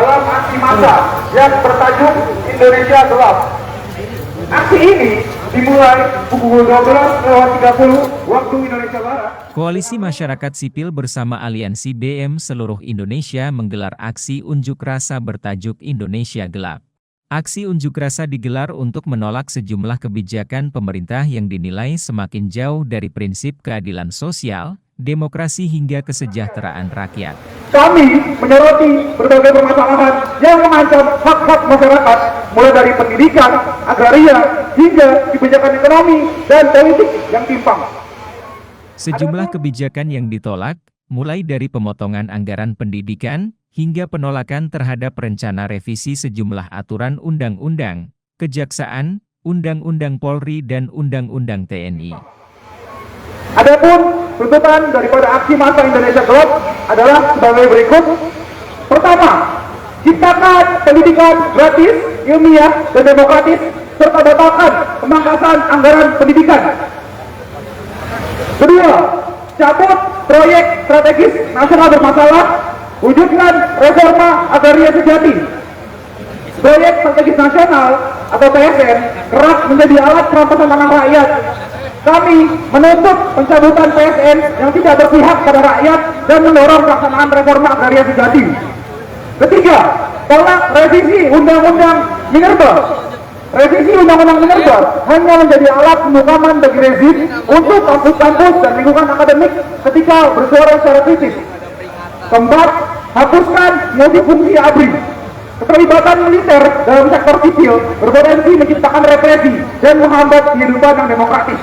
dalam aksi massa yang bertajuk Indonesia Gelap. Aksi ini dimulai pukul 12.30 waktu Indonesia Barat. Koalisi Masyarakat Sipil bersama Aliansi BM Seluruh Indonesia menggelar aksi unjuk rasa bertajuk Indonesia Gelap. Aksi unjuk rasa digelar untuk menolak sejumlah kebijakan pemerintah yang dinilai semakin jauh dari prinsip keadilan sosial, demokrasi hingga kesejahteraan rakyat. Kami menyoroti berbagai permasalahan yang mengancam hak-hak masyarakat, mulai dari pendidikan, agraria, hingga kebijakan ekonomi dan politik yang timpang. Sejumlah kebijakan yang ditolak, mulai dari pemotongan anggaran pendidikan, hingga penolakan terhadap rencana revisi sejumlah aturan undang-undang, kejaksaan, undang-undang Polri dan undang-undang TNI. Adapun tuntutan daripada aksi massa Indonesia Gelap adalah sebagai berikut. Pertama, ciptakan pendidikan gratis, ilmiah, dan demokratis, serta batalkan pemangkasan anggaran pendidikan. Kedua, cabut proyek strategis nasional bermasalah, wujudkan reforma agraria sejati. Proyek strategis nasional atau PSN kerap menjadi alat perampasan tanah rakyat. Kami menuntut pencabutan PSN yang tidak berpihak pada rakyat dan mendorong pelaksanaan reforma agraria sejati. Ketiga, tolak revisi Undang-Undang Minerba. Revisi Undang-Undang Minerba hanya menjadi alat pembukaman bagi rezim untuk kampus-kampus dan lingkungan akademik ketika bersuara secara kritis. Keempat, hapuskan multifungsi ABRI. Keterlibatan militer dalam sektor sipil berpotensi menciptakan represi dan menghambat kehidupan yang demokratis.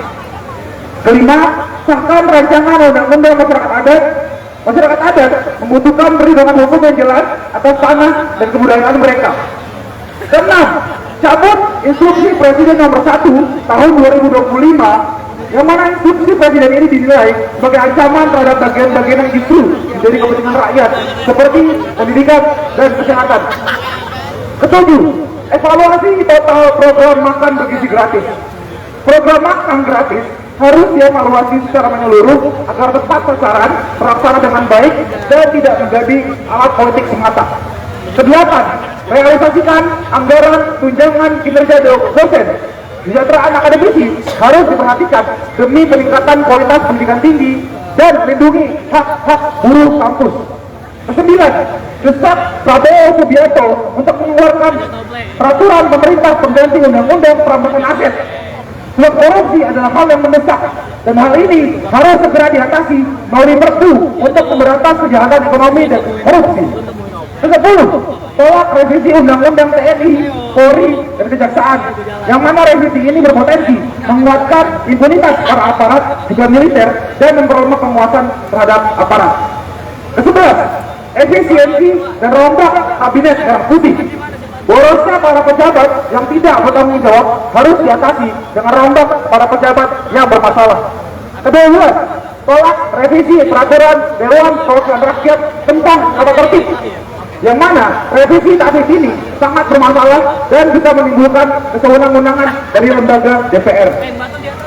Kelima, sahkan rancangan undang-undang masyarakat adat. Masyarakat adat membutuhkan perlindungan hukum yang jelas atas tanah dan kebudayaan mereka. Keenam, cabut instruksi Presiden nomor 1 tahun 2025, yang mana instruksi Presiden ini dinilai sebagai ancaman terhadap bagian-bagian yang justru menjadi kepentingan rakyat, seperti pendidikan dan kesehatan. Ketujuh, evaluasi total program makan bergizi gratis. Program makan gratis harus dievaluasi secara menyeluruh agar tepat sasaran, terlaksana dengan baik, dan tidak menjadi alat politik semata. Kedelapan, realisasikan anggaran tunjangan kinerja dosen. Kesejahteraan akademisi harus diperhatikan demi peningkatan kualitas pendidikan tinggi dan melindungi hak-hak buruh kampus. Kesembilan, desak Prabowo Subianto untuk mengeluarkan peraturan pemerintah pengganti undang-undang perampasan aset. Sebab korupsi adalah hal yang mendesak, dan hal ini harus segera diatasi melalui Perpu untuk memberantas kejahatan ekonomi dan korupsi. Kesepuluh, tolak revisi Undang-Undang TNI, Polri, dan Kejaksaan, yang mana revisi ini berpotensi menguatkan impunitas para aparat juga militer dan memperlemah penguasaan terhadap aparat. Kesebelas, efisiensi dan rombak kabinet merah putih. Borosnya para pejabat yang tidak bertanggung jawab harus diatasi dengan rombak para pejabat yang bermasalah. Kedua, tolak revisi peraturan Dewan Perwakilan Rakyat tentang tata tertib, yang mana revisi saat ini sangat bermasalah dan bisa menimbulkan kesewenang-wenangan dari lembaga DPR.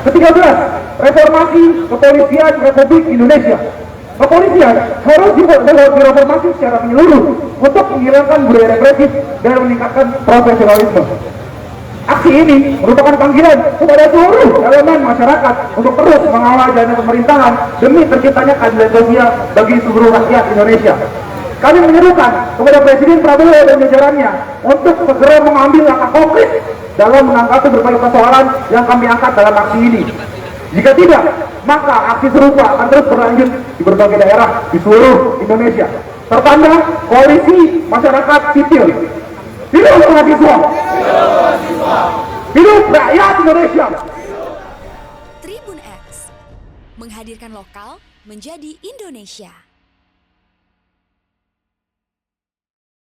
Ketiga belas, reformasi kepolisian Republik Indonesia. Kepolisian harus direformasi secara menyeluruh untuk menghilangkan budaya represif dan meningkatkan profesionalisme. Aksi ini merupakan panggilan kepada seluruh elemen masyarakat untuk terus mengawal jalannya pemerintahan demi terciptanya keadilan sosial bagi seluruh rakyat Indonesia. Kami menyerukan kepada Presiden Prabowo dan jajarannya untuk segera mengambil langkah konkret dalam menanggapi berbagai persoalan yang kami angkat dalam aksi ini. Jika tidak, maka aksi serupa akan terus berlanjut di berbagai daerah di seluruh Indonesia. Tertanda Koalisi Masyarakat Sipil. Hidup mahasiswa! Hidup rakyat Indonesia! Tribun X menghadirkan lokal menjadi Indonesia.